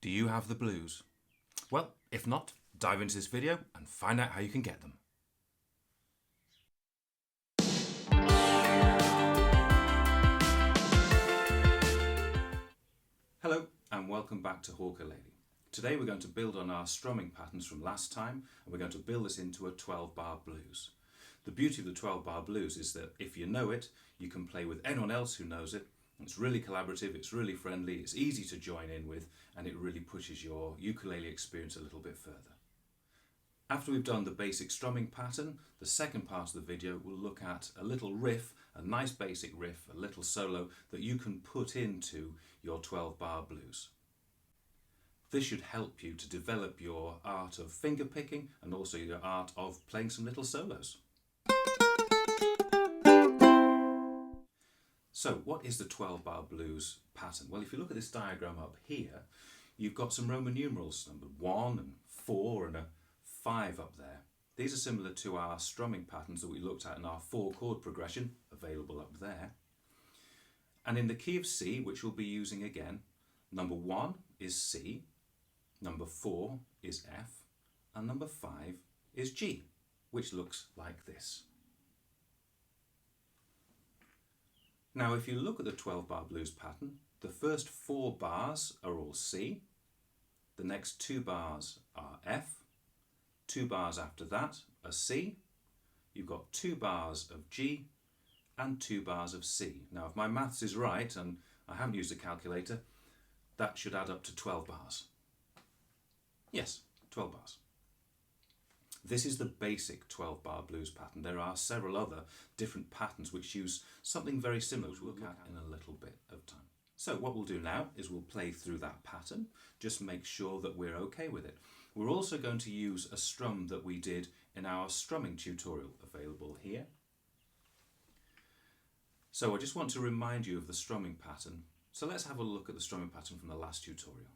Do you have the blues? Well, if not, dive into this video and find out how you can get them. Hello and welcome back to Hawkulele. Today we're going to build on our strumming patterns from last time, and we're going to build this into a 12-bar blues. The beauty of the 12-bar blues is that if you know it, you can play with anyone else who knows it. It's really collaborative, it's really friendly, it's easy to join in with, and it really pushes your ukulele experience a little bit further. After we've done the basic strumming pattern, the second part of the video will look at a little riff, a nice basic riff, a little solo that you can put into your 12-bar blues. This should help you to develop your art of finger picking and also your art of playing some little solos. So what is the 12-bar blues pattern? Well, if you look at this diagram up here, you've got some Roman numerals, number 1 and 4 and a 5 up there. These are similar to our strumming patterns that we looked at in our 4-chord progression, available up there. And in the key of C, which we'll be using again, number 1 is C, number 4 is F, and number 5 is G, which looks like this. Now, if you look at the 12-bar blues pattern, the first 4 bars are all C, the next 2 bars are F, 2 bars after that are C, you've got 2 bars of G, and 2 bars of C. Now, if my maths is right, and I haven't used a calculator, that should add up to 12 bars. Yes, 12 bars. This is the basic 12-bar blues pattern. There are several other different patterns which use something very similar, which we'll look at in a little bit of time. So what we'll do now is we'll play through that pattern, just make sure that we're okay with it. We're also going to use a strum that we did in our strumming tutorial, available here. So I just want to remind you of the strumming pattern. So let's have a look at the strumming pattern from the last tutorial.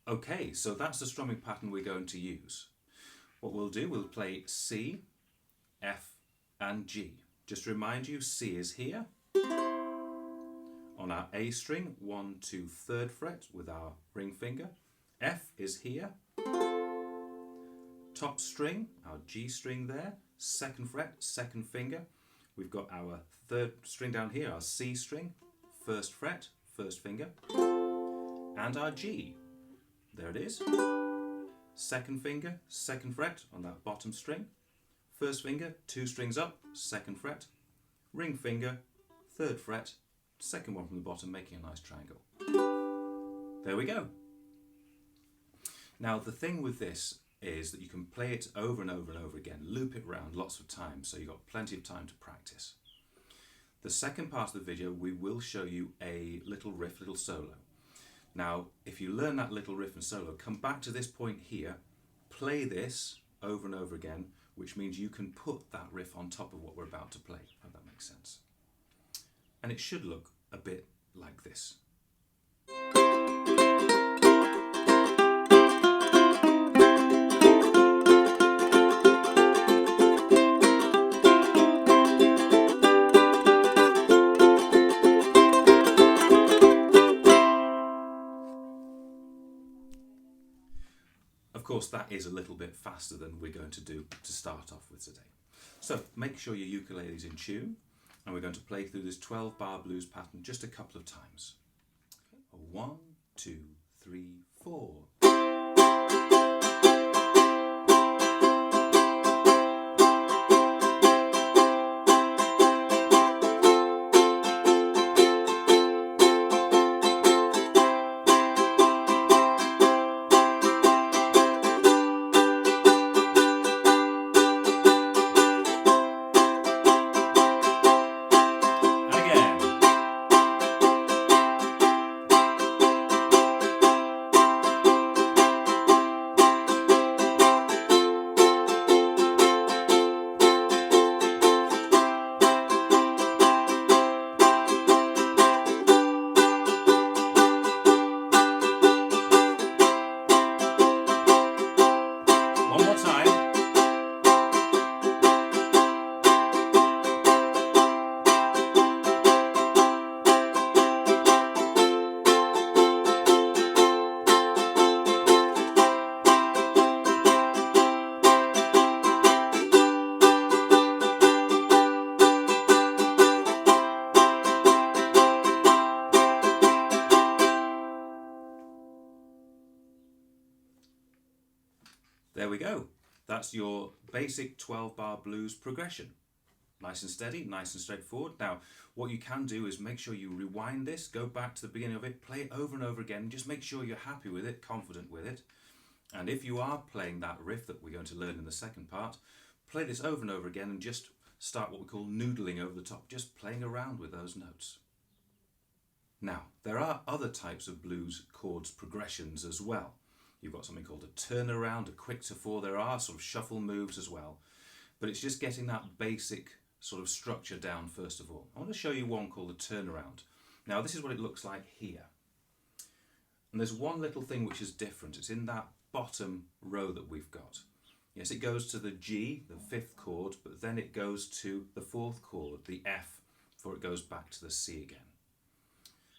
Okay, so that's the strumming pattern we're going to use. What we'll do, we'll play C, F and G. Just to remind you, C is here. On our A string, 1, 2, 3rd fret with our ring finger. F is here. Top string, our G string there, 2nd fret, 2nd finger. We've got our 3rd string down here, our C string, 1st fret, 1st finger. And our G. There it is. 2nd finger, 2nd fret on that bottom string. 1st finger, 2 strings up, 2nd fret. Ring finger, 3rd fret, 2nd one from the bottom, making a nice triangle. There we go. Now the thing with this is that you can play it over and over and over again, loop it round lots of times, so you've got plenty of time to practice. The second part of the video, we will show you a little riff, little solo. Now, if you learn that little riff and solo, come back to this point here, play this over and over again, which means you can put that riff on top of what we're about to play, if that makes sense. And it should look a bit like this. Of course, that is a little bit faster than we're going to do to start off with today. So make sure your ukulele is in tune, and we're going to play through this 12-bar blues pattern just a couple of times. 1, 2, 3, 4. There we go. That's your basic 12-bar blues progression. Nice and steady, nice and straightforward. Now, what you can do is make sure you rewind this, go back to the beginning of it, play it over and over again, just make sure you're happy with it, confident with it. And if you are playing that riff that we're going to learn in the second part, play this over and over again and just start what we call noodling over the top, just playing around with those notes. Now, there are other types of blues chords progressions as well. You've got something called a turnaround, a quick to four. There are sort of shuffle moves as well. But it's just getting that basic sort of structure down first of all. I want to show you one called a turnaround. Now, this is what it looks like here. And there's one little thing which is different. It's in that bottom row that we've got. Yes, it goes to the G, the fifth chord, but then it goes to the fourth chord, the F, before it goes back to the C again.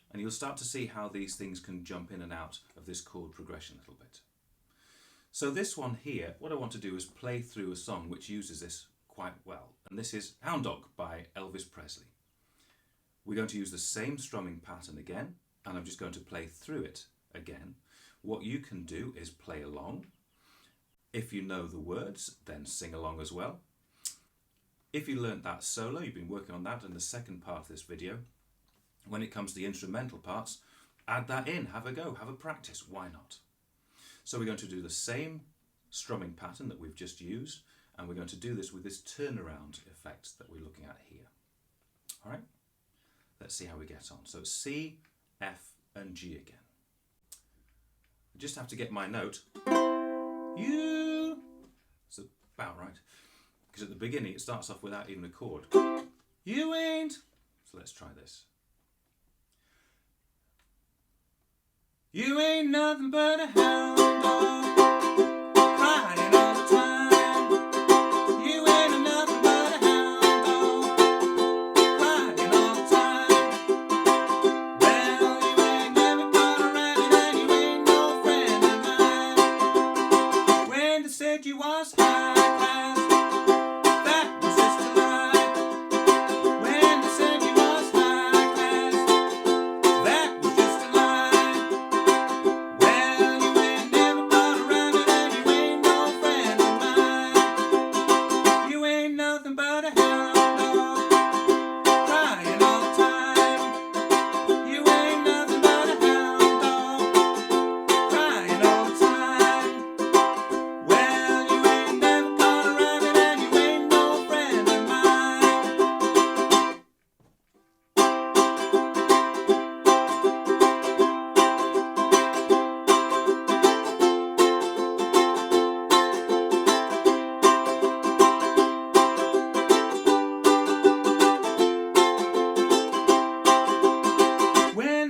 And you'll start to see how these things can jump in and out of this chord progression a little bit. So this one here, what I want to do is play through a song which uses this quite well. And this is Hound Dog by Elvis Presley. We're going to use the same strumming pattern again, and I'm just going to play through it again. What you can do is play along. If you know the words, then sing along as well. If you learnt that solo, you've been working on that in the second part of this video. When it comes to the instrumental parts, add that in, have a go, have a practice, why not? So we're going to do the same strumming pattern that we've just used, and we're going to do this with this turnaround effect that we're looking at here. All right, let's see how we get on. So C, F and G again. I just have to get my note. You. It's about right. Because at the beginning it starts off without even a chord. You ain't. So let's try this. You ain't nothing but a hound dog, crying all the time. You ain't nothing but a hound dog, crying all the time. Well, you ain't never caught a rabbit and you ain't no friend of mine. When they said you was high class, that was just a lie. When they said you was high class, that was just a lie.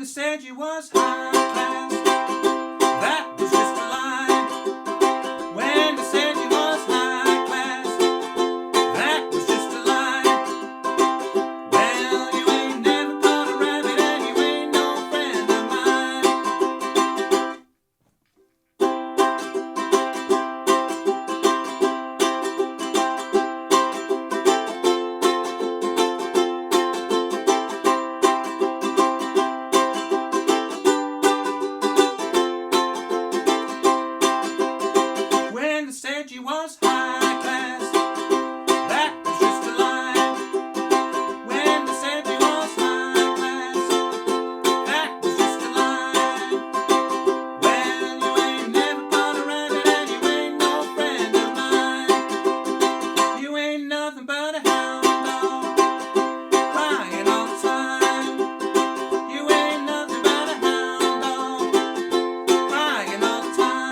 Said you was high class, that was just a lie. When they said you was high class, that was just a lie. Well, you ain't never caught a rabbit and you ain't no friend of mine. Said you was high class, that was just a lie. When they said you was high class, that was just a lie. Well, you ain't never caught a rabbit and you ain't no friend of mine. You ain't nothing but a hound dog, crying all the time. You ain't nothing but a hound dog, crying all the time.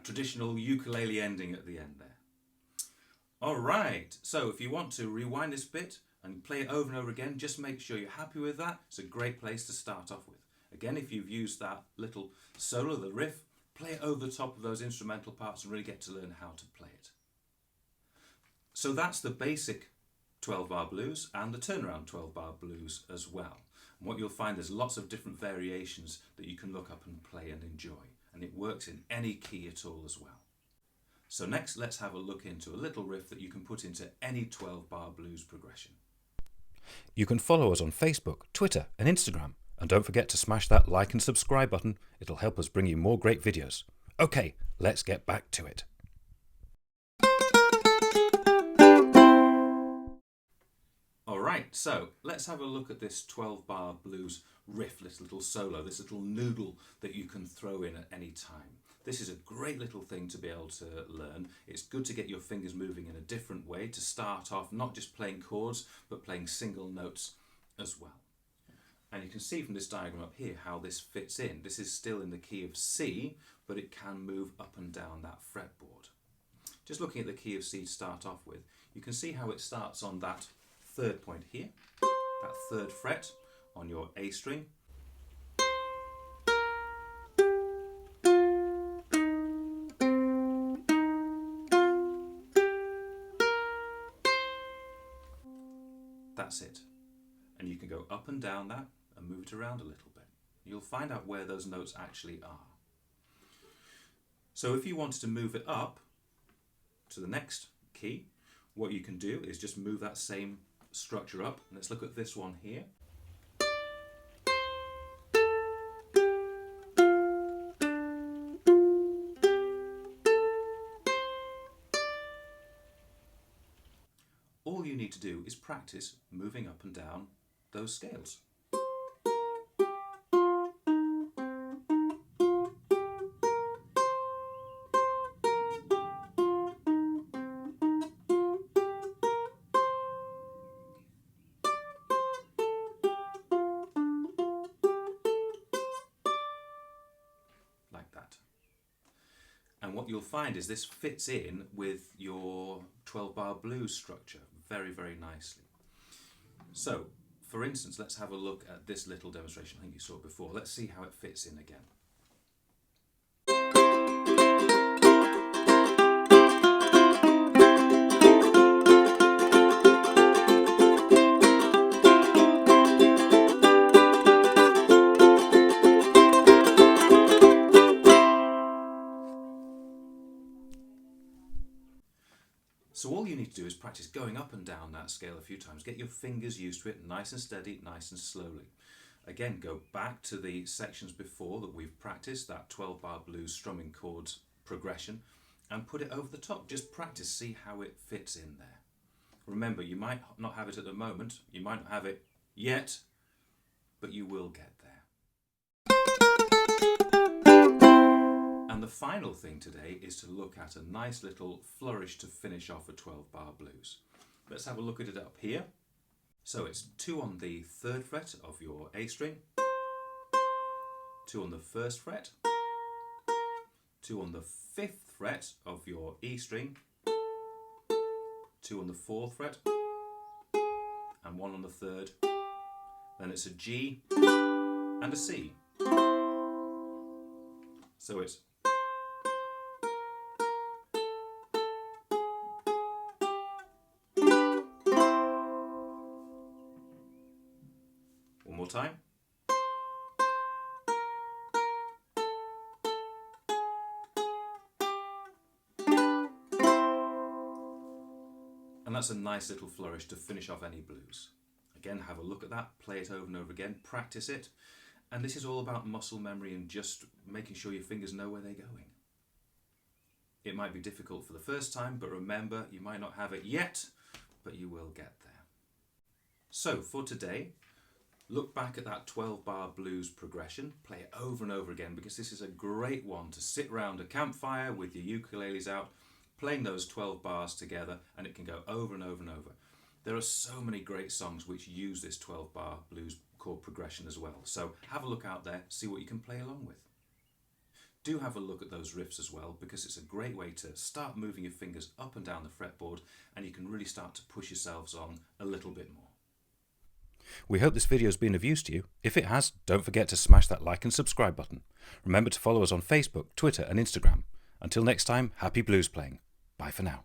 Traditional ukulele ending at the end there. Alright, so if you want to rewind this bit and play it over and over again, just make sure you're happy with that. It's a great place to start off with. Again, if you've used that little solo, the riff, play it over the top of those instrumental parts and really get to learn how to play it. So that's the basic 12-bar blues and the turnaround 12-bar blues as well. And what you'll find, there's lots of different variations that you can look up and play and enjoy. And it works in any key at all as well. So next, let's have a look into a little riff that you can put into any 12-bar blues progression. You can follow us on Facebook, Twitter and Instagram. And don't forget to smash that like and subscribe button. It'll help us bring you more great videos. Okay, let's get back to it. Alright, so let's have a look at this 12-bar blues riff, this little solo, this little noodle that you can throw in at any time. This is a great little thing to be able to learn. It's good to get your fingers moving in a different way, to start off not just playing chords, but playing single notes as well. And you can see from this diagram up here how this fits in. This is still in the key of C, but it can move up and down that fretboard. Just looking at the key of C to start off with, you can see how it starts on that third point here, that third fret on your A string. That's it. And you can go up and down that and move it around a little bit. You'll find out where those notes actually are. So if you wanted to move it up to the next key, what you can do is just move that same structure up. Let's look at this one here. All you need to do is practice moving up and down those scales. Like that. And what you'll find is this fits in with your 12-bar blues structure very, very nicely. So, for instance, let's have a look at this little demonstration. I think you saw it before. Let's see how it fits in again. So all you need to do is practice going up and down that scale a few times. Get your fingers used to it, nice and steady, nice and slowly. Again, go back to the sections before that we've practiced, that 12-bar blues strumming chords progression, and put it over the top. Just practice, see how it fits in there. Remember, you might not have it at the moment, you might not have it yet, but you will get there. And the final thing today is to look at a nice little flourish to finish off a 12-bar blues. Let's have a look at it up here. So it's 2 on the 3rd fret of your A string, 2 on the 1st fret, 2 on the 5th fret of your E string, 2 on the 4th fret, and 1 on the 3rd. Then it's a G and a C. So it's one more time. And that's a nice little flourish to finish off any blues. Again, have a look at that, play it over and over again, practice it. And this is all about muscle memory and just making sure your fingers know where they're going. It might be difficult for the first time, but remember, you might not have it yet, but you will get there. So for today, look back at that 12-bar blues progression, play it over and over again, because this is a great one to sit round a campfire with your ukuleles out, playing those 12 bars together, and it can go over and over and over. There are so many great songs which use this 12-bar blues chord progression as well. So have a look out there, see what you can play along with. Do have a look at those riffs as well, because it's a great way to start moving your fingers up and down the fretboard, and you can really start to push yourselves on a little bit more. We hope this video has been of use to you. If it has, don't forget to smash that like and subscribe button. Remember to follow us on Facebook, Twitter and Instagram. Until next time, happy blues playing. Bye for now.